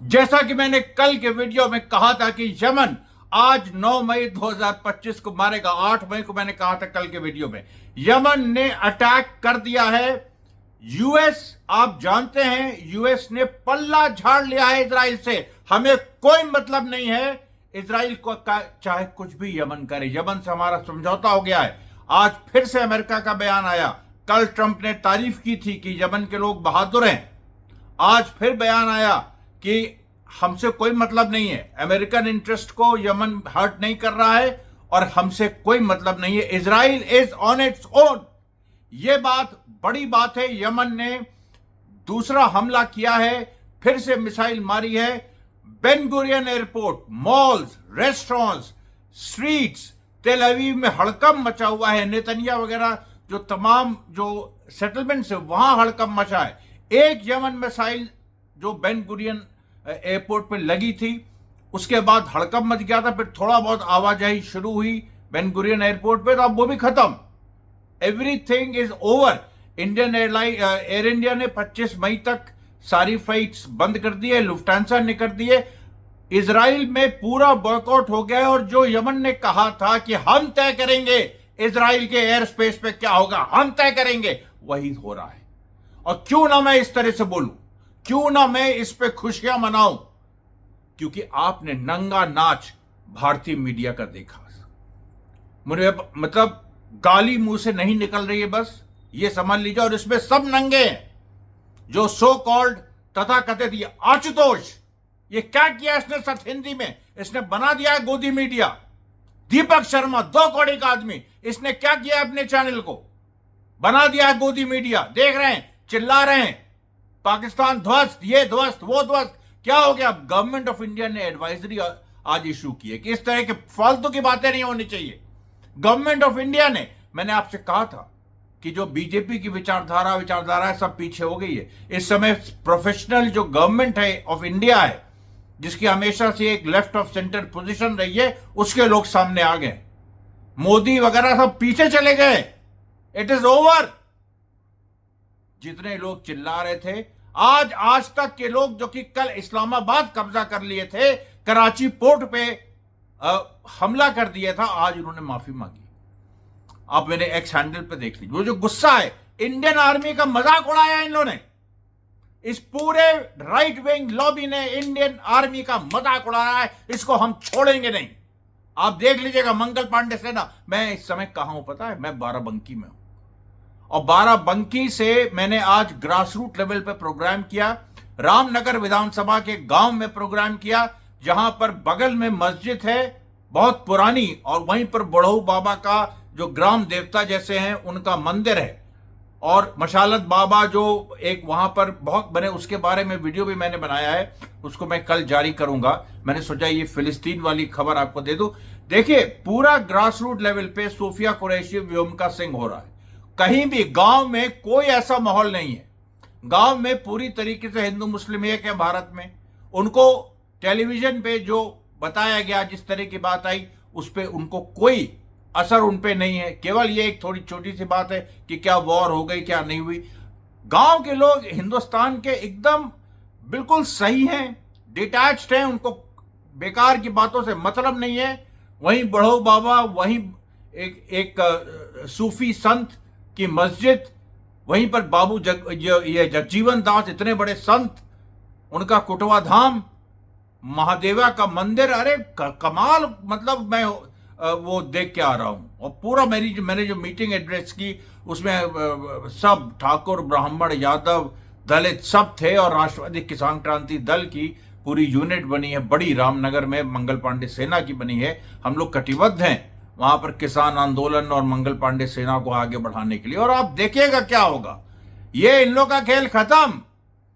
जैसा कि मैंने कल के वीडियो में कहा था कि यमन आज 9 मई 2025 को मारेगा। 8 मई को मैंने कहा था कल के वीडियो में, यमन ने अटैक कर दिया है। यूएस, आप जानते हैं, यूएस ने पल्ला झाड़ लिया है इजराइल से। हमें कोई मतलब नहीं है इजराइल को चाहे कुछ भी यमन करे। यमन से हमारा समझौता हो गया है। आज फिर से अमेरिका का बयान आया। कल ट्रंप ने तारीफ की थी कि यमन के लोग बहादुर हैं। आज फिर बयान आया कि हमसे कोई मतलब नहीं है, अमेरिकन इंटरेस्ट को यमन हर्ट नहीं कर रहा है और हमसे कोई मतलब नहीं है, Israel is on its own. यह बात बड़ी बात है। यमन ने दूसरा हमला किया है, फिर से मिसाइल मारी है। Ben Gurion airport, malls, restaurants, streets, तेल अवीव में हड़कंप मचा हुआ है। नेतन्या वगैरह जो तमाम जो सेटलमेंट्स है वहां हड़कंप मचा है। एक यमन मिसाइल जो बेन गुरियन एयरपोर्ट पे लगी थी, उसके बाद हड़कंप मच गया था। फिर थोड़ा बहुत आवाजाही शुरू हुई बेन गुरियन एयरपोर्ट पे, तो अब वो भी खत्म। Everything is over. Indian air India ने 25 मई तक सारी फ्लाइट्स बंद कर दी है, लुफ्टांसा ने कर दी है। इजराइल में पूरा बॉयकॉट हो गया है। और जो यमन ने कहा था कि हम तय करेंगे इजराइल के एयर स्पेस पे क्या होगा, हम तय करेंगे, वही हो रहा है। और क्यों ना मैं इस तरह से बोलूं, क्यों ना मैं इस पे खुशियां मनाऊं, क्योंकि आपने नंगा नाच भारतीय मीडिया का देखा। मुझे मतलब गाली मुंह से नहीं निकल रही है, बस ये समझ लीजिए। और इसमें सब नंगे हैं। जो सो कॉल्ड तथाकथित ये आशुतोष, ये क्या किया इसने सच हिंदी में, इसने बना दिया है गोदी मीडिया। दीपक शर्मा 2 कौड़ी का आदमी, इसने क्या किया अपने चैनल को, बना दिया है गोदी मीडिया। देख रहे हैं, चिल्ला रहे हैं पाकिस्तान ध्वस्त, ये ध्वस्त, वो ध्वस्त। क्या हो गया? गवर्नमेंट ऑफ इंडिया ने एडवाइजरी आज इशू की है कि इस तरह के फालतू की बातें नहीं होनी चाहिए। गवर्नमेंट ऑफ इंडिया ने, मैंने आपसे कहा था कि जो बीजेपी की विचारधारा सब पीछे हो गई है। इस समय प्रोफेशनल जो गवर्नमेंट है ऑफ इंडिया है, जिसकी हमेशा से एक लेफ्ट ऑफ सेंटर पोजीशन रही है, उसके लोग सामने आ गए। मोदी वगैरह सब पीछे चले गए। It is over. जितने लोग चिल्ला रहे थे, आज तक के लोग जो कि कल इस्लामाबाद कब्जा कर लिए थे, कराची पोर्ट पे हमला कर दिया था, आज उन्होंने माफी मांगी। आप मेरे एक्स हैंडल पे देख लीजिए। वो जो गुस्सा है, इंडियन आर्मी का मजाक उड़ाया इन लोगों ने। इस पूरे राइट विंग लॉबी ने इंडियन आर्मी का मजाक उड़ाया है। इसको हम छोड़ेंगे नहीं। आप देख लीजिएगा मंगल पांडे सेना। मैं इस समय कहां हूं पता है? मैं बाराबंकी में हूं। और बाराबंकी से मैंने आज ग्रास रूट लेवल पे प्रोग्राम किया। रामनगर विधानसभा के गांव में प्रोग्राम किया, जहां पर बगल में मस्जिद है बहुत पुरानी, और वहीं पर बड़ऊ बाबा का जो ग्राम देवता जैसे हैं उनका मंदिर है, और मशालत बाबा जो एक वहां पर बहुत बने, उसके बारे में वीडियो भी मैंने बनाया है, उसको मैं कल जारी करूंगा। मैंने सोचा ये फिलिस्तीन वाली खबर आपको दे दूं। देखिए, पूरा ग्रास रूट लेवल पे सोफिया कुरैशी, व्योमिका सिंह हो रहा है। कहीं भी गांव में कोई ऐसा माहौल नहीं है। गांव में पूरी तरीके से हिंदू मुस्लिम एक है भारत में। उनको टेलीविजन पे जो बताया गया, जिस तरह की बात आई, उस पर उनको कोई असर उन पे नहीं है। केवल ये एक थोड़ी छोटी सी बात है कि क्या वॉर हो गई, क्या नहीं हुई। गांव के लोग हिंदुस्तान के एकदम बिल्कुल सही हैं, डिटैच्ड हैं, उनको बेकार की बातों से मतलब नहीं है। वहीं बड़ो बाबा, वहीं एक सूफी संत की मस्जिद, वहीं पर बाबू ये जगजीवन दास, इतने बड़े संत, उनका कुटवा धाम, महादेवा का मंदिर। अरे कमाल। मतलब मैं वो देख के आ रहा हूं। और पूरा मैंने जो मीटिंग एड्रेस की, उसमें सब ठाकुर, ब्राह्मण, यादव, दलित सब थे। और राष्ट्रवादी किसान क्रांति दल की पूरी यूनिट बनी है, बड़ी रामनगर में मंगल पांडे सेना की बनी है। हम लोग कटिबद्ध हैं वहां पर किसान आंदोलन और मंगल पांडे सेना को आगे बढ़ाने के लिए। और आप देखिएगा क्या होगा। ये इन लोग का खेल खत्म।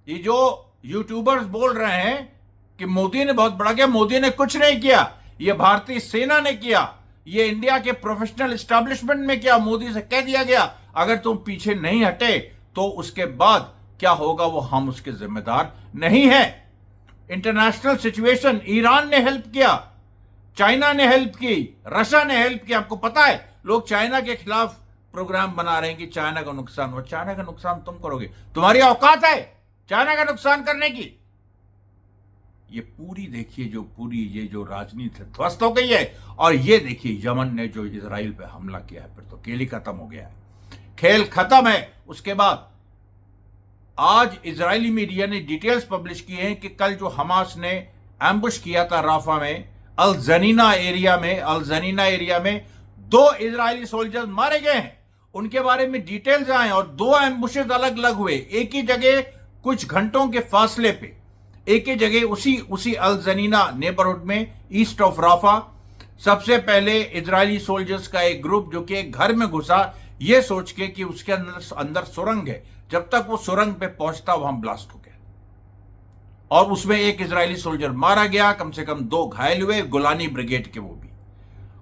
ये जो यूट्यूबर्स बोल रहे हैं कि मोदी ने बहुत बड़ा किया, मोदी ने कुछ नहीं किया। ये भारतीय सेना ने किया, ये इंडिया के प्रोफेशनल एस्टैब्लिशमेंट में किया। मोदी से कह दिया गया अगर तुम पीछे नहीं हटे तो उसके बाद क्या होगा वो हम उसके जिम्मेदार नहीं है। इंटरनेशनल सिचुएशन, ईरान ने हेल्प किया, चाइना ने हेल्प की, रशिया ने हेल्प किया। आपको पता है लोग चाइना के खिलाफ प्रोग्राम बना रहे हैं कि चाइना का नुकसान हो। चाइना का नुकसान तुम करोगे? तुम्हारी औकात है चाइना का नुकसान करने की? ये पूरी देखिए, जो पूरी ये जो राजनीति ध्वस्त हो गई है। और ये देखिए यमन ने जो इजराइल पे हमला किया है, फिर तो खेल ही खत्म हो गया है, खेल खत्म है। उसके बाद आज इजरायली मीडिया ने डिटेल्स पब्लिश किए हैं कि कल जो हमास ने एम्बुश किया था राफा में, अल जनीना एरिया में 2 इजरायली सोल्जर्स मारे गए हैं। उनके बारे में डिटेल्स आए और 2 एम्बुशेस अलग अलग हुए, एक ही जगह कुछ घंटों के फासले पे, एक ही जगह उसी अल जनीना नेबरहुड में ईस्ट ऑफ राफा। सबसे पहले इजरायली सोल्जर्स का एक ग्रुप जो कि एक घर में घुसा, यह सोच के कि उसके अंदर सुरंग है, जब तक वो सुरंग पे पहुंचता वहां ब्लास्ट हो गया और उसमें एक इजरायली सोल्जर मारा गया, कम से कम 2 घायल हुए, गोलानी ब्रिगेड के वो भी।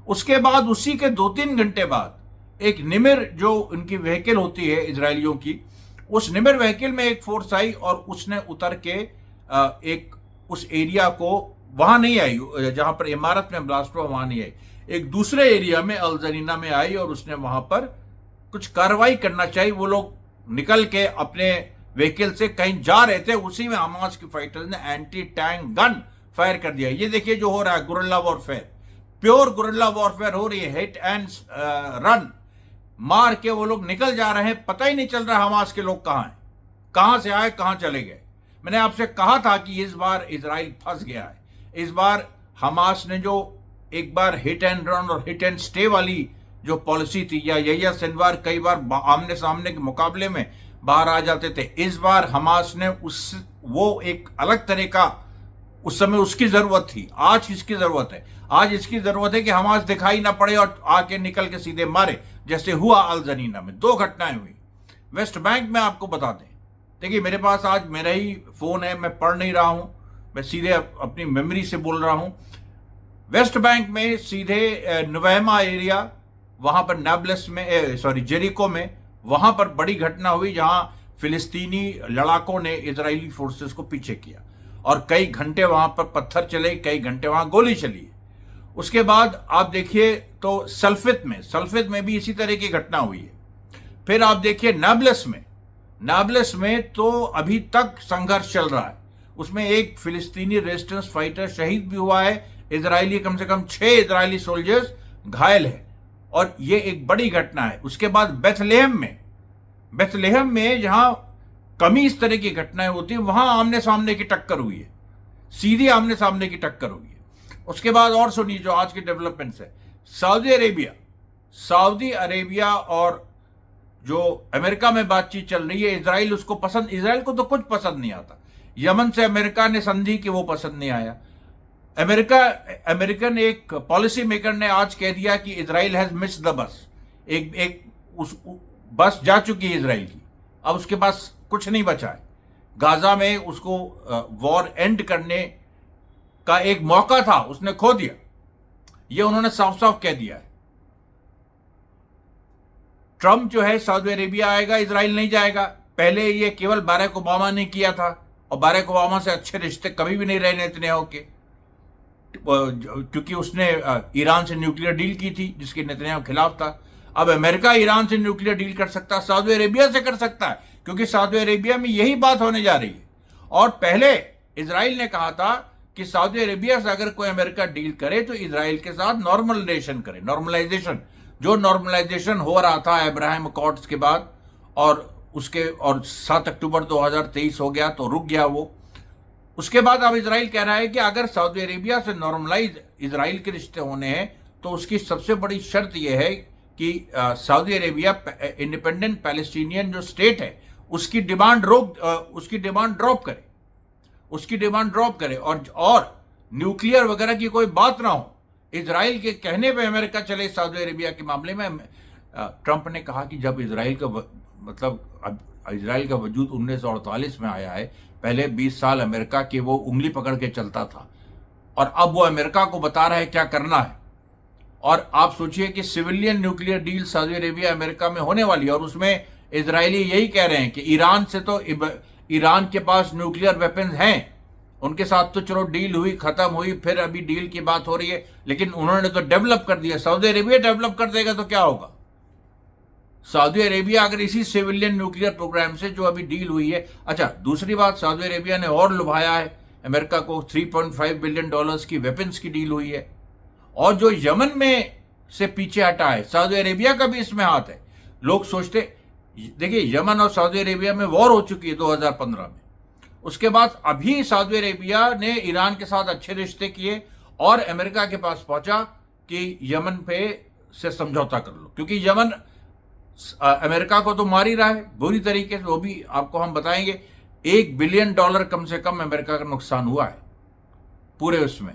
उसके बाद उसी के 2-3 घंटे बाद एक निमिर जो उनकी व्हीकल होती है इजरायलियों की, उस निमिर व्हीकल में एक फोर्स आई और उसने उतर के एक उस एरिया को, वहां नहीं आई जहां पर इमारत में ब्लास्ट हुआ, वहां नहीं आई, एक दूसरे एरिया में अल जनीना में आई और उसने वहां पर कुछ कार्रवाई करना चाहिए। वो लोग निकल के अपने व्हीकल से कहीं जा रहे थे, उसी में हमास के फाइटर्स ने एंटी टैंक गन फायर कर दिया। ये देखिए जो हो रहा है, guerrilla warfare, pure guerrilla warfare हो रही है, हिट एंड रन, मार के वो लोग निकल जा रहे हैं, पता ही नहीं चल रहा हमास के लोग कहां हैं, कहां से आए कहां चले गए। मैंने आपसे कहा था कि इस बार इजराइल फंस गया है। इस बार हमास ने जो एक बार हिट एंड रन और हिट एंड स्टे वाली जो पॉलिसी थी, या यही सिनवार कई बार आमने सामने के मुकाबले में बाहर आ जाते थे, इस बार हमास ने वो एक अलग तरह का, उस समय उसकी जरूरत थी, आज किसकी जरूरत है? आज इसकी जरूरत है कि हमास दिखाई ना पड़े और आके निकल के सीधे मारे, जैसे हुआ अल जनीना में। 2 घटनाएं हुई। वेस्ट बैंक में आपको बता दें, देखिए मेरे पास आज मेरा ही फोन है, मैं पढ़ नहीं रहा हूं, मैं सीधे अपनी मेमोरी से बोल रहा हूं। वेस्ट बैंक में सीधे नुवैमा एरिया, वहां पर नाब्लस में, जेरिको में, वहां पर बड़ी घटना हुई जहां फिलिस्तीनी लड़ाकों ने इजरायली फोर्सेस को पीछे किया और कई घंटे वहां पर पत्थर चले, कई घंटे वहां गोली चली। उसके बाद आप देखिए तो सल्फित में भी इसी तरह की घटना हुई है। फिर आप देखिए नाब्लस में तो अभी तक संघर्ष चल रहा है, उसमें एक फिलिस्तीनी रेजिस्टेंस फाइटर शहीद भी हुआ है, इजरायली कम से कम 6 इजरायली सोल्जर्स घायल है और ये एक बड़ी घटना है। उसके बाद बेथलेहम में जहां कमी इस तरह की घटनाएं होती है, वहां आमने सामने की टक्कर हुई है, सीधी आमने सामने की टक्कर हुई है। उसके बाद और सुनिए जो आज के डेवलपमेंट्स है, सऊदी अरेबिया और जो अमेरिका में बातचीत चल रही है, इजराइल को तो कुछ पसंद नहीं आता। यमन से अमेरिका ने संधि की, वो पसंद नहीं आया। अमेरिकन एक पॉलिसी मेकर ने आज कह दिया कि Israel has missed the bus, उस बस जा चुकी है इजराइल की, अब उसके पास कुछ नहीं बचा है। गाजा में उसको वॉर एंड करने का एक मौका था, उसने खो दिया, ये उन्होंने साफ साफ कह दिया है। ट्रंप जो है सऊदी अरेबिया आएगा, इजराइल नहीं जाएगा। पहले ये केवल बाराक ओबामा ने किया था और बाराक ओबामा से अच्छे रिश्ते कभी भी नहीं रहे नेतन्याहू के, क्योंकि उसने ईरान से न्यूक्लियर डील की थी जिसके नेतन्याहू खिलाफ था। अब अमेरिका ईरान से न्यूक्लियर डील कर सकता है, सऊदी अरेबिया से कर सकता है, क्योंकि सऊदी अरेबिया में यही बात होने जा रही है। और पहले इजराइल ने कहा था कि सऊदी अरेबिया से अगर कोई अमेरिका डील करे तो इजराइल के साथ नॉर्मलाइजेशन करे, जो नॉर्मलाइजेशन हो रहा था अब्राहम अकॉर्ड्स के बाद, और 7 अक्टूबर 2023 हो गया तो रुक गया वो। उसके बाद अब इजराइल कह रहा है कि अगर सऊदी अरेबिया से नॉर्मलाइज इजराइल के रिश्ते होने हैं तो उसकी सबसे बड़ी शर्त यह है कि सऊदी अरेबिया इंडिपेंडेंट पैलेस्टीनियन जो स्टेट है उसकी डिमांड ड्रॉप करे और न्यूक्लियर वगैरह की कोई बात ना हो। इजराइल के कहने पे अमेरिका चले सऊदी अरेबिया के मामले में। ट्रंप ने कहा कि जब इजराइल का वजूद 1948 में आया है, पहले 20 साल अमेरिका की वो उंगली पकड़ के चलता था और अब वो अमेरिका को बता रहा है क्या करना है। और आप सोचिए कि civilian nuclear deal Saudi Arabia America में होने वाली है और उसमें इजरायली यही कह रहे हैं कि ईरान के पास न्यूक्लियर वेपन्स हैं, उनके साथ तो चलो डील हुई, खत्म हुई, फिर अभी डील की बात हो रही है, लेकिन उन्होंने तो डेवलप कर दिया। सऊदी अरेबिया डेवलप कर देगा तो क्या होगा? सऊदी अरेबिया अगर इसी सिविलियन न्यूक्लियर प्रोग्राम से जो अभी डील हुई है। अच्छा, दूसरी बात, सऊदी अरेबिया ने और लुभाया है अमेरिका को 3.5 बिलियन डॉलर्स की वेपन्स की डील हुई है। और जो यमन में से पीछे हटा है, सऊदी अरेबिया का भी इसमें हाथ है। लोग सोचते, देखिए यमन और सऊदी अरेबिया में वॉर हो चुकी है 2015 में। उसके बाद अभी सऊदी अरेबिया ने ईरान के साथ अच्छे रिश्ते किए और अमेरिका के पास पहुंचा कि यमन पे से समझौता कर लो, क्योंकि यमन अमेरिका को तो मार ही रहा है बुरी तरीके से। वो भी आपको हम बताएंगे। $1 बिलियन कम से कम अमेरिका का नुकसान हुआ है पूरे उसमें,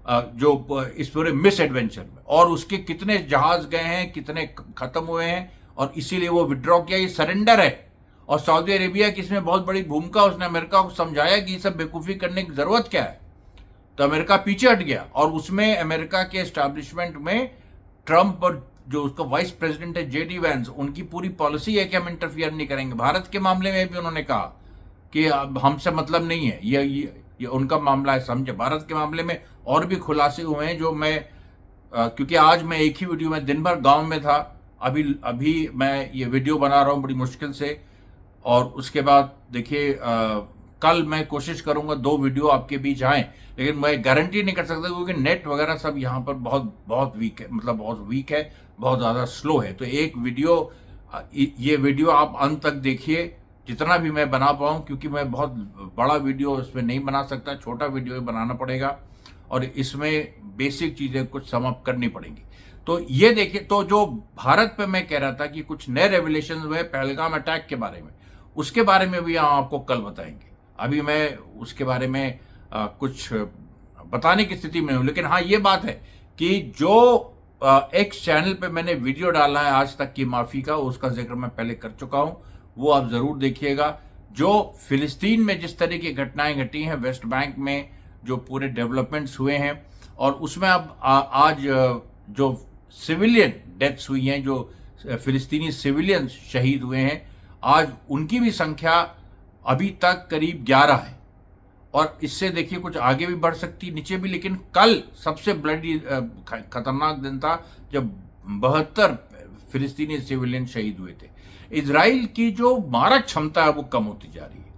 जो इस पूरे मिस एडवेंचर में। और उसके कितने जहाज गए हैं, कितने खत्म हुए हैं, और इसीलिए वो विड्रॉ किया। ये सरेंडर है। और सऊदी अरेबिया की इसमें बहुत बड़ी भूमिका। उसने अमेरिका को समझाया कि ये सब बेवकूफ़ी करने की जरूरत क्या है, तो अमेरिका पीछे हट गया। और उसमें अमेरिका के एस्टैब्लिशमेंट में ट्रंप और जो उसका वाइस प्रेसिडेंट है JD वैंस, उनकी पूरी पॉलिसी है कि हम इंटरफियर नहीं करेंगे। भारत के मामले में भी उन्होंने कहा कि अब हमसे मतलब नहीं है, ये उनका मामला है, समझे। भारत के मामले में और भी खुलासे हुए हैं जो मैं क्योंकि आज मैं एक ही वीडियो में दिन भर गांव में था, अभी मैं ये वीडियो बना रहा हूं बड़ी मुश्किल से। और उसके बाद देखिए कल मैं कोशिश करूंगा 2 वीडियो आपके बीच आए, लेकिन मैं गारंटी नहीं कर सकता क्योंकि नेट वगैरह सब यहाँ पर बहुत वीक है, मतलब बहुत वीक है, बहुत ज़्यादा स्लो है। तो एक वीडियो, ये वीडियो आप अंत तक देखिए जितना भी मैं बना पाऊँ, क्योंकि मैं बहुत बड़ा वीडियो इसमें नहीं बना सकता, छोटा वीडियो बनाना पड़ेगा और इसमें बेसिक चीज़ें कुछ समअप करनी पड़ेंगी। तो ये देखिए, तो जो भारत पे मैं कह रहा था कि कुछ नए रेवलेशन हुए पहलगाम अटैक के बारे में, उसके बारे में भी हम आपको कल बताएंगे। अभी मैं उसके बारे में कुछ बताने की स्थिति में हूं, लेकिन हाँ ये बात है कि जो एक्स चैनल पे मैंने वीडियो डाला है आज तक की माफ़ी का, उसका जिक्र मैं पहले कर चुका हूं, वो आप ज़रूर देखिएगा। जो फिलिस्तीन में जिस तरह की घटनाएं घटी हैं, वेस्ट बैंक में जो पूरे डेवलपमेंट्स हुए हैं, और उसमें अब आज जो सिविलियन डेथ्स हुई हैं, जो फिलिस्तीनी सिविलियंस शहीद हुए हैं, आज उनकी भी संख्या अभी तक करीब 11 है। और इससे देखिए कुछ आगे भी बढ़ सकती, नीचे भी। लेकिन कल सबसे ब्लडी खतरनाक दिन था जब 72 फिलिस्तीनी सिविलियन शहीद हुए थे। इजराइल की जो मारक क्षमता है वो कम होती जा रही है।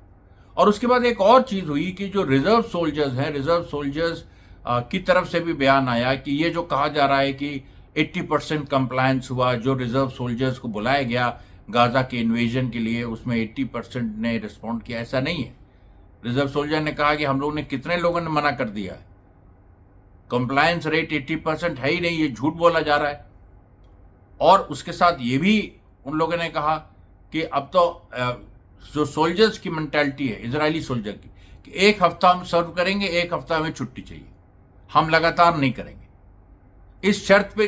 और उसके बाद एक और चीज हुई कि जो रिजर्व सोल्जर्स हैं, रिजर्व सोल्जर्स की तरफ से भी बयान आया कि ये जो कहा जा रहा है कि 80% कंप्लायंस हुआ, जो रिजर्व सोल्जर्स को बुलाया गया गाजा के इन्वेजन के लिए, उसमें 80% ने रिस्पॉन्ड किया। ऐसा नहीं है। रिजर्व सोल्जर ने कहा कि हम लोगों ने, कितने लोगों ने मना कर दिया है, कंप्लायंस रेट 80% है ही नहीं, ये झूठ बोला जा रहा है। और उसके साथ ये भी उन लोगों ने कहा कि अब तो जो सोल्जर्स की मेंटालिटी है इजरायली सोल्जर की, कि एक हफ्ता हम सर्व करेंगे, एक हफ्ता हमें छुट्टी चाहिए, हम लगातार नहीं करेंगे। इस शर्त पे,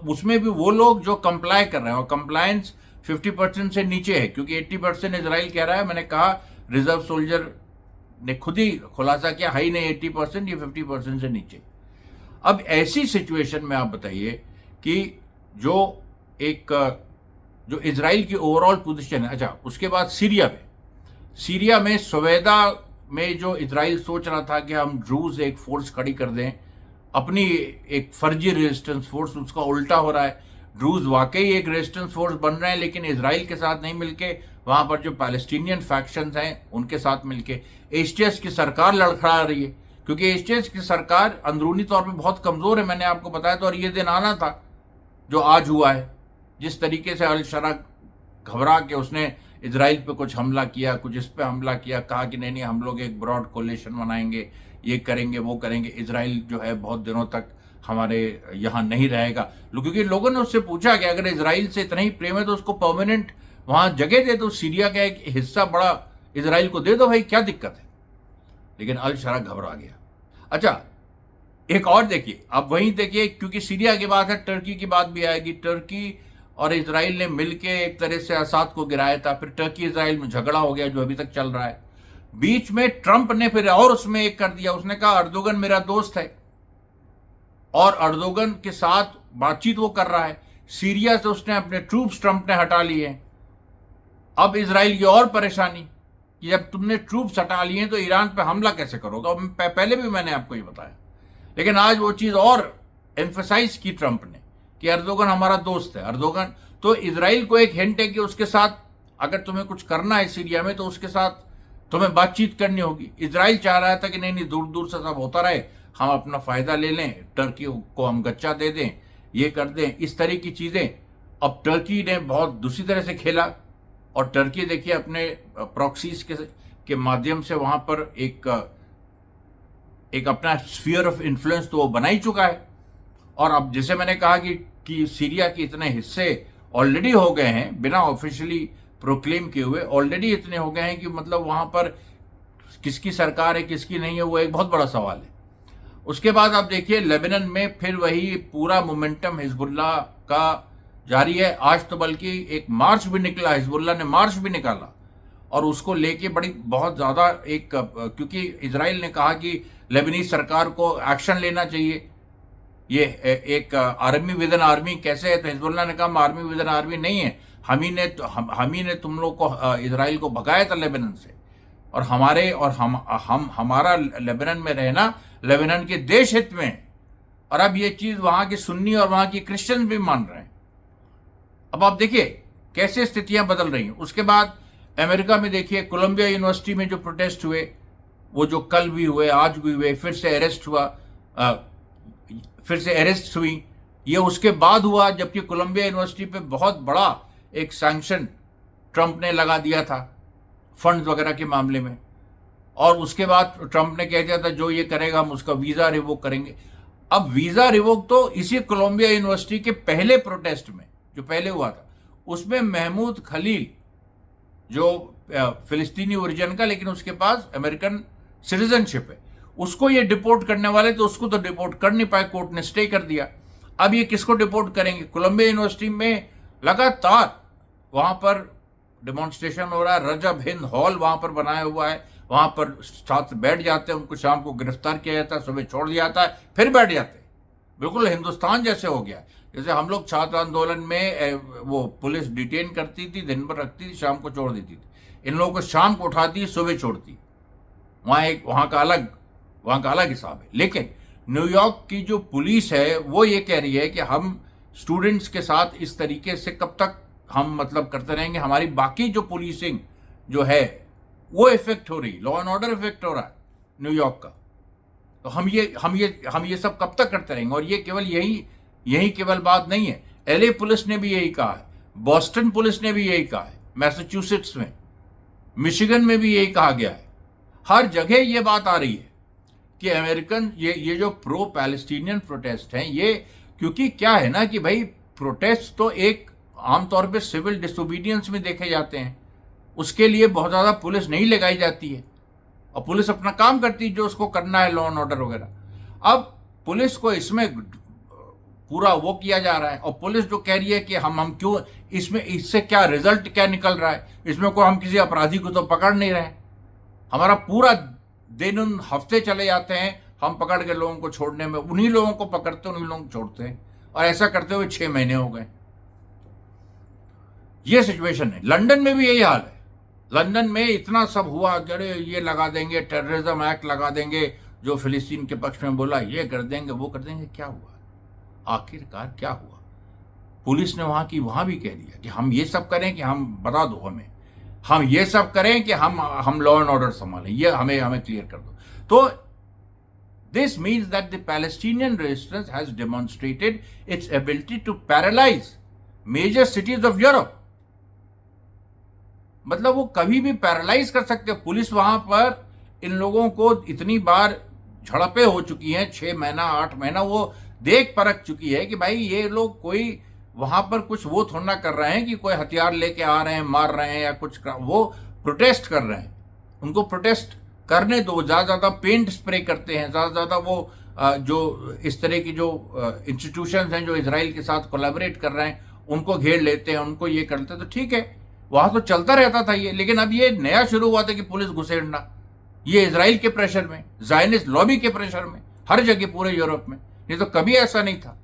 उसमें भी वो लोग जो कंप्लाई कर रहे हैं, और कंप्लायंस 50% से नीचे है, क्योंकि 80% इजराइल कह रहा है। मैंने कहा रिजर्व सोल्जर ने खुद ही खुलासा किया, है ही नहीं 80%, ये 50% से नीचे। अब ऐसी सिचुएशन में आप बताइए कि जो इजराइल की ओवरऑल पोजीशन है। अच्छा, उसके बाद सीरिया में सवेदा में जो इजराइल सोच रहा था कि हम ड्रूज एक फोर्स खड़ी कर दें, अपनी एक फर्जी रेजिस्टेंस फोर्स, उसका उल्टा हो रहा है। ड्रूज वाकई एक रेजिस्टेंस फोर्स बन रहे हैं, लेकिन इजराइल के साथ नहीं मिलके, वहां पर जो पैलेस्टीनियन फैक्शंस हैं उनके साथ मिलके HTS की सरकार लड़खड़ा रही है, क्योंकि HTS की सरकार अंदरूनी तौर पे बहुत कमजोर है, मैंने आपको बताया था। और ये दिन आना था जो आज हुआ है। जिस तरीके से अल शरा घबरा के उसने इजराइल पे कुछ हमला किया, कुछ इस पे हमला किया, कहा कि नहीं हम लोग एक ब्रॉड कोलिशन बनाएंगे, ये करेंगे, वो करेंगे, इजराइल जो है बहुत दिनों तक हमारे यहाँ नहीं रहेगा। क्योंकि लोगों ने उससे पूछा कि अगर इजराइल से इतना ही प्रेम है तो उसको परमानेंट वहां जगह दे दो, सीरिया का एक हिस्सा बड़ा इजराइल को दे दो भाई, क्या दिक्कत है। लेकिन अल शरा घबरा गया। अच्छा, एक और देखिए, अब वहीं देखिए, क्योंकि सीरिया की बात है, टर्की की बात भी आएगी। टर्की और इजराइल ने मिलकर एक तरह से असाद को गिराया था, फिर टर्की इजराइल में झगड़ा हो गया जो अभी तक चल रहा है। बीच में ट्रंप ने फिर और उसमें एक कर दिया, उसने कहा अर्दोगन मेरा दोस्त है, और अर्दोगन के साथ बातचीत वो कर रहा है। सीरिया से उसने अपने ट्रूप्स ट्रंप ने हटा लिए हैं। अब इजराइल की और परेशानी कि जब तुमने ट्रूप्स हटा लिए तो ईरान पे हमला कैसे करोगे। पहले भी मैंने आपको ये बताया, लेकिन आज वो चीज और एम्फेसाइज की ट्रंप ने कि अर्दोगन हमारा दोस्त है। अर्दोगन तो इजराइल को एक हिंट है कि उसके साथ अगर तुम्हें कुछ करना है सीरिया में तो उसके साथ तुम्हें बातचीत करनी होगी। इजराइल चाह रहा था कि नहीं नहीं, दूर दूर से सब होता रहे, हम अपना फायदा ले लें, टर्की को हम गच्चा दे दें, ये कर दें, इस तरह की चीजें। अब टर्की ने बहुत दूसरी तरह से खेला, और टर्की देखिए अपने प्रॉक्सीज के माध्यम से वहां पर एक अपना स्फीयर ऑफ इन्फ्लुएंस तो वो बना ही चुका है। और अब जैसे मैंने कहा कि सीरिया के इतने हिस्से ऑलरेडी हो गए हैं, बिना ऑफिशियली प्रोक्लेम किए हुए ऑलरेडी इतने हो गए हैं कि मतलब वहां पर किसकी सरकार है किसकी नहीं है वो एक बहुत बड़ा सवाल है। उसके बाद आप देखिए लेबनान में फिर वही पूरा मोमेंटम हिजबुल्लाह का जारी है। आज तो बल्कि एक मार्च भी निकला, हिजबुल्लाह ने मार्च भी निकाला, और उसको लेके बहुत ज्यादा क्योंकि इजराइल ने कहा कि लेबनीज सरकार को एक्शन लेना चाहिए। ये एक आर्मी विद एन आर्मी कैसे है, तो हिजबुल्लाह ने कहा आर्मी विद एन आर्मी नहीं है, हम ही ने तुम लोग को इजराइल को भगाया था लेबनान से, और हमारा लेबनान में रहना लेबनान के देश हित में। और अब ये चीज वहां के सुन्नी और वहां की क्रिश्चियन भी मान रहे हैं। अब आप देखिए कैसे स्थितियां बदल रही हैं। उसके बाद अमेरिका में देखिए कोलंबिया यूनिवर्सिटी में जो प्रोटेस्ट हुए, वो जो कल भी हुए आज भी हुए, फिर से अरेस्ट हुई, ये उसके बाद हुआ जबकि कोलंबिया यूनिवर्सिटी पे बहुत बड़ा एक सैंक्शन ट्रंप ने लगा दिया था फंड्स वगैरह के मामले में। और उसके बाद ट्रंप ने कह दिया था जो ये करेगा हम उसका वीजा रिवोक करेंगे। अब वीजा रिवोक तो इसी कोलंबिया यूनिवर्सिटी के पहले प्रोटेस्ट में जो पहले हुआ था, उसमें महमूद खलील जो फिलिस्तीनी ओरिजिन का लेकिन उसके पास अमेरिकन सिटीजनशिप है, उसको ये डिपोर्ट करने वाले, तो उसको तो डिपोर्ट कर नहीं पाए, कोर्ट ने स्टे कर दिया। अब ये किसको डिपोर्ट करेंगे? कोलंबिया यूनिवर्सिटी में लगातार वहां पर डेमोन्स्ट्रेशन हो रहा है, रजब हिंद हॉल वहां पर बनाया हुआ है, वहां पर छात्र बैठ जाते हैं, उनको शाम को गिरफ्तार किया जाता है, सुबह छोड़ दिया जाता है, फिर बैठ जाते हैं। बिल्कुल हिंदुस्तान जैसे हो गया। जैसे हम लोग छात्र आंदोलन में वो पुलिस डिटेन करती थी, दिन भर रखती थी, शाम को छोड़ देती थी। इन लोगों को शाम को उठाती, सुबह छोड़ती। वहां का अलग हिसाब है। लेकिन न्यूयॉर्क की जो पुलिस है वो ये कह रही है कि हम स्टूडेंट्स के साथ इस तरीके से कब तक हम मतलब करते रहेंगे, हमारी बाकी जो पुलिसिंग जो है वो इफेक्ट हो रही, लॉ एंड ऑर्डर इफेक्ट हो रहा है न्यूयॉर्क का। तो हम ये सब कब तक करते रहेंगे? और ये केवल यही केवल बात नहीं है, एलए पुलिस ने भी यही कहा है, बॉस्टन पुलिस ने भी यही कहा है, मैसाचुसेट्स में, मिशिगन में भी यही कहा गया है। हर जगह ये बात आ रही है कि अमेरिकन ये जो प्रो पैलेस्टीनियन प्रोटेस्ट हैं, ये क्योंकि क्या है ना कि भाई प्रोटेस्ट तो एक आमतौर पे सिविल डिसोबीडियंस में देखे जाते हैं, उसके लिए बहुत ज़्यादा पुलिस नहीं लगाई जाती है, और पुलिस अपना काम करती है जो उसको करना है, लॉ एंड ऑर्डर वगैरह। अब पुलिस को इसमें पूरा वो किया जा रहा है, और पुलिस जो कह रही है कि हम क्यों इससे क्या रिजल्ट क्या निकल रहा है, इसमें को हम किसी अपराधी को तो पकड़ नहीं रहे, हमारा पूरा दिन हफ्ते चले जाते हैं हम पकड़ के लोगों को छोड़ने में, उन्हीं लोगों को पकड़ते उन्हीं लोगों को छोड़ते हैं, और ऐसा करते हुए 6 महीने हो गए। ये सिचुएशन है। लंदन में भी यही हाल है। लंदन में इतना सब हुआ, अरे ये लगा देंगे, टेररिज्म एक्ट लगा देंगे, जो फिलिस्तीन के पक्ष में बोला ये कर देंगे वो कर देंगे। क्या हुआ आखिरकार, क्या हुआ? पुलिस ने वहां भी कह दिया कि हम ये सब करें कि हम बता दो हमें, हम ये सब करें कि हम लॉ एंड ऑर्डर संभालें, ये हमें क्लियर कर दो। तो this means that the Palestinian resistance has demonstrated its ability to paralyse major cities of Europe. मतलब वो कभी भी पैरालाइज कर सकते हैं। पुलिस वहां पर इन लोगों को इतनी बार झड़पें हो चुकी हैं, 6 महीना 8 महीना, वो देख परख चुकी है कि भाई ये लोग कोई वहां पर कुछ वो थोड़ा ना कर रहे हैं कि कोई हथियार लेके आ रहे हैं, मार रहे हैं या कुछ वो प्रोटेस्ट कर रहे हैं। उनको प्रोटेस्ट करने दो, ज्यादा पेंट स्प्रे करते हैं, ज्यादा वो जो इस तरह की जो इंस्टीट्यूशंस हैं जो इजराइल के साथ कोलैबोरेट कर रहे हैं उनको घेर लेते हैं, उनको ये कर लेते हैं। तो ठीक है, वहां तो चलता रहता था ये, लेकिन अब ये नया शुरू हुआ था कि पुलिस घुसेड़ना, ये इजराइल के प्रेशर में, ज़ायनिस्ट लॉबी के प्रेशर में, हर जगह पूरे यूरोप में, नहीं तो कभी ऐसा नहीं था।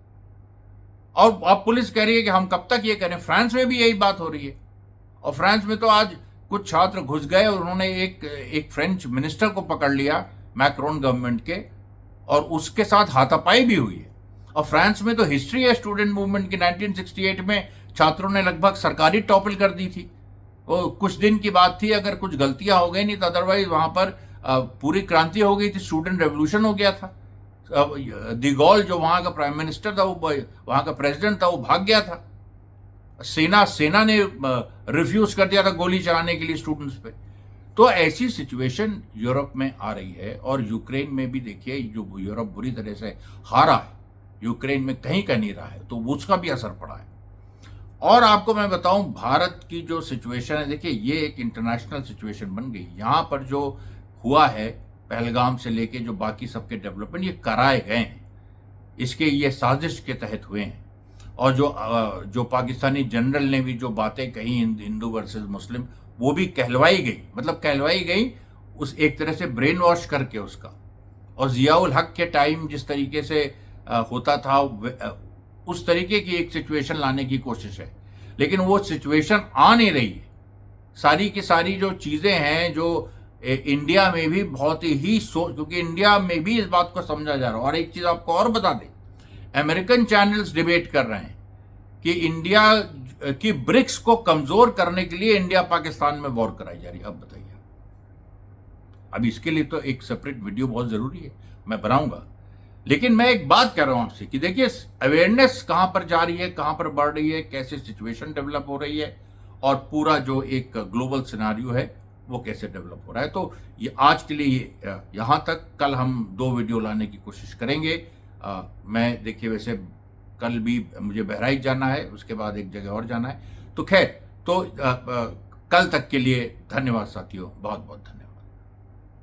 और अब पुलिस कह रही है कि हम कब तक ये करें। फ्रांस में भी यही बात हो रही है, और फ्रांस में तो आज कुछ छात्र घुस गए और उन्होंने एक फ्रेंच मिनिस्टर को पकड़ लिया मैक्रोन गवर्नमेंट के, और उसके साथ हाथापाई भी हुई है। और फ्रांस में तो हिस्ट्री है स्टूडेंट मूवमेंट की, 1968 में छात्रों ने लगभग सरकारी टॉपल कर दी थी, वो कुछ दिन की बात थी, अगर कुछ गलतियां हो गई नहीं तो अदरवाइज वहां पर पूरी क्रांति हो गई थी, स्टूडेंट रेवोल्यूशन हो गया था। डी गॉल जो वहां का प्राइम मिनिस्टर था, वो वहां का प्रेसिडेंट था, वो भाग गया था। सेना ने रिफ्यूज कर दिया था गोली चलाने के लिए स्टूडेंट्स पे। तो ऐसी सिचुएशन यूरोप में आ रही है, और यूक्रेन में भी देखिए, जो यूरोप बुरी तरह से हारा है, यूक्रेन में कहीं का नहीं रहा है, तो उसका भी असर पड़ा है। और आपको मैं बताऊं, भारत की जो सिचुएशन है, देखिए ये एक इंटरनेशनल सिचुएशन बन गई। यहाँ पर जो हुआ है पहलगाम से लेके जो बाकी सबके डेवलपमेंट ये कराए गए हैं, इसके ये साजिश के तहत हुए हैं। और जो पाकिस्तानी जनरल ने भी जो बातें कही हिंदू वर्सेस मुस्लिम, वो भी कहलवाई गई, मतलब कहलवाई गई उस एक तरह से ब्रेन वॉश करके उसका। और जियाउल हक के टाइम जिस तरीके से होता था, उस तरीके की एक सिचुएशन लाने की कोशिश है, लेकिन वो सिचुएशन आ नहीं रही है। सारी की सारी जो चीजें हैं, जो इंडिया में भी बहुत ही क्योंकि इंडिया में भी इस बात को समझा जा रहा है। और एक चीज आपको और बता दें, अमेरिकन चैनल्स डिबेट कर रहे हैं कि इंडिया की ब्रिक्स को कमजोर करने के लिए इंडिया पाकिस्तान में वॉर कराई जा रही है। अब बताइए, अब इसके लिए तो एक सेपरेट वीडियो बहुत जरूरी है, मैं बनाऊंगा। लेकिन मैं एक बात कर रहा हूं आपसे कि देखिए अवेयरनेस कहां पर जा रही है, कहां पर बढ़ रही है, कैसे सिचुएशन डेवलप हो रही है, और पूरा जो एक ग्लोबल सिनारियो है वो कैसे डेवलप हो रहा है। तो ये आज के लिए यहां तक। कल हम 2 वीडियो लाने की कोशिश करेंगे। मैं देखिए वैसे कल भी मुझे बहराइच जाना है, उसके बाद एक जगह और जाना है। तो खैर, तो कल तक के लिए धन्यवाद साथियों, बहुत बहुत धन्यवाद।